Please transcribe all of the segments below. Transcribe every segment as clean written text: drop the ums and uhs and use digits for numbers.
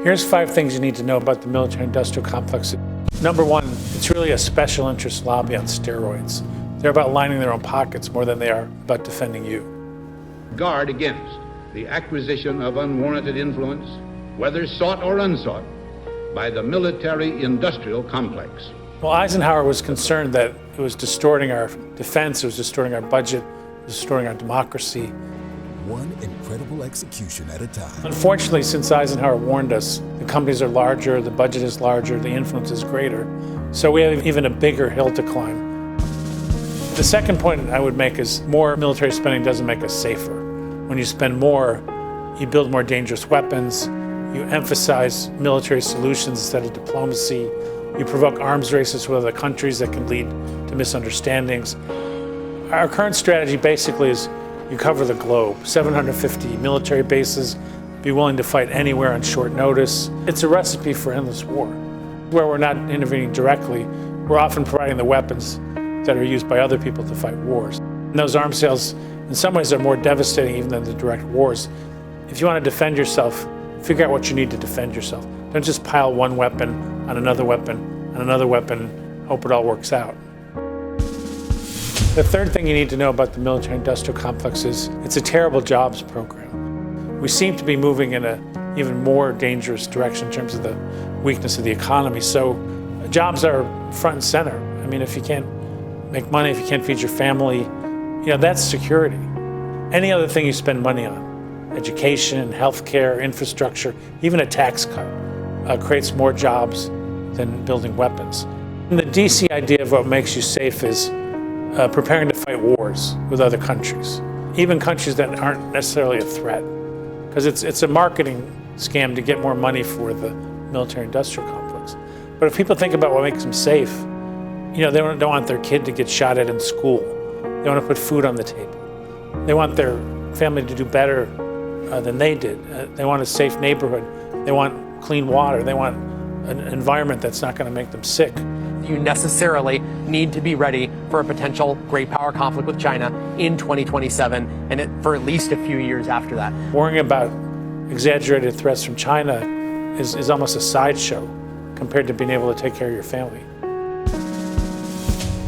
Here's 5 things you need to know about the military-industrial complex. Number 1, it's really a special interest lobby on steroids. They're about lining their own pockets more than they are about defending you. Guard against the acquisition of unwarranted influence, whether sought or unsought, by the military-industrial complex. Well, Eisenhower was concerned that it was distorting our defense, it was distorting our budget, it was distorting our democracy. One incredible execution at a time. Unfortunately, since Eisenhower warned us, the companies are larger, the budget is larger, the influence is greater, so we have even a bigger hill to climb. The second point I would make is more military spending doesn't make us safer. When you spend more, you build more dangerous weapons, you emphasize military solutions instead of diplomacy, you provoke arms races with other countries that can lead to misunderstandings. Our current strategy basically is you cover the globe, 750 military bases, be willing to fight anywhere on short notice. It's a recipe for endless war. Where we're not intervening directly, we're often providing the weapons that are used by other people to fight wars. And those arms sales, in some ways, are more devastating even than the direct wars. If you want to defend yourself, figure out what you need to defend yourself. Don't just pile one weapon on another weapon, on another weapon, hope it all works out. The third thing you need to know about the military-industrial complex is it's a terrible jobs program. We seem to be moving in an even more dangerous direction in terms of the weakness of the economy. So jobs are front and center. I mean, if you can't make money, if you can't feed your family, that's security. Any other thing you spend money on, education, healthcare, infrastructure, even a tax cut, creates more jobs than building weapons. And the DC idea of what makes you safe is preparing to fight wars with other countries, even countries that aren't necessarily a threat, because it's a marketing scam to get more money for the military-industrial complex. But if people think about what makes them safe, they don't want their kid to get shot at in school. They want to put food on the table. They want their family to do better than they did. They want a safe neighborhood. They want clean water. They want an environment that's not going to make them sick. You necessarily need to be ready for a potential great power conflict with China in 2027 and for at least a few years after that. Worrying about exaggerated threats from China is almost a sideshow compared to being able to take care of your family.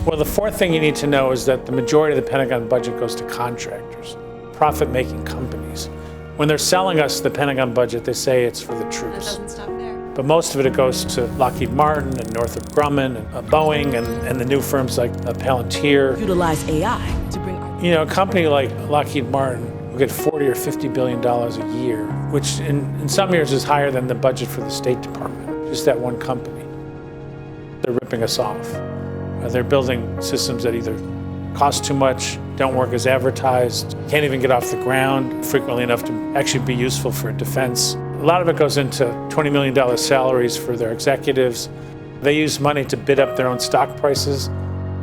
Well, the fourth thing you need to know is that the majority of the Pentagon budget goes to contractors, profit-making companies. When they're selling us the Pentagon budget, they say it's for the troops. That doesn't stop there. But most of it goes to Lockheed Martin and Northrop Grumman and Boeing and the new firms like Palantir. Utilize AI to bring a company like Lockheed Martin will get $40 or $50 billion a year, which in some years is higher than the budget for the State Department, just that one company. They're ripping us off. They're building systems that either cost too much, don't work as advertised, can't even get off the ground frequently enough to actually be useful for defense. A lot of it goes into $20 million salaries for their executives. They use money to bid up their own stock prices.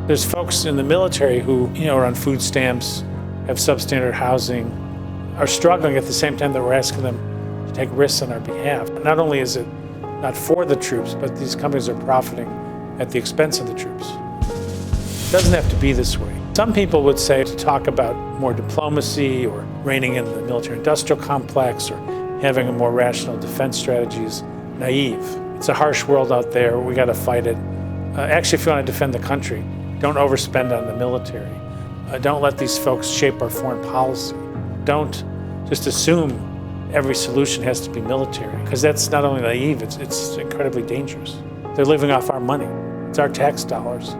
There's folks in the military who, are on food stamps, have substandard housing, are struggling at the same time that we're asking them to take risks on our behalf. Not only is it not for the troops, but these companies are profiting at the expense of the troops. It doesn't have to be this way. Some people would say to talk about more diplomacy or reining in the military-industrial complex or having a more rational defense strategy is naive. It's a harsh world out there. We got to fight it. Actually, if you want to defend the country, don't overspend on the military. Don't let these folks shape our foreign policy. Don't just assume every solution has to be military, because that's not only naive, it's incredibly dangerous. They're living off our money. It's our tax dollars.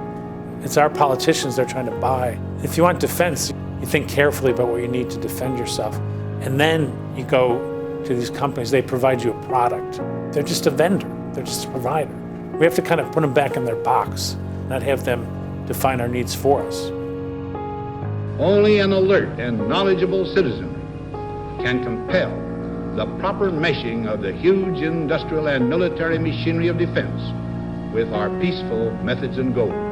It's our politicians they're trying to buy. If you want defense, you think carefully about what you need to defend yourself. And then you go to these companies, they provide you a product. They're just a vendor, they're just a provider. We have to kind of put them back in their box, not have them define our needs for us. Only an alert and knowledgeable citizenry can compel the proper meshing of the huge industrial and military machinery of defense with our peaceful methods and goals.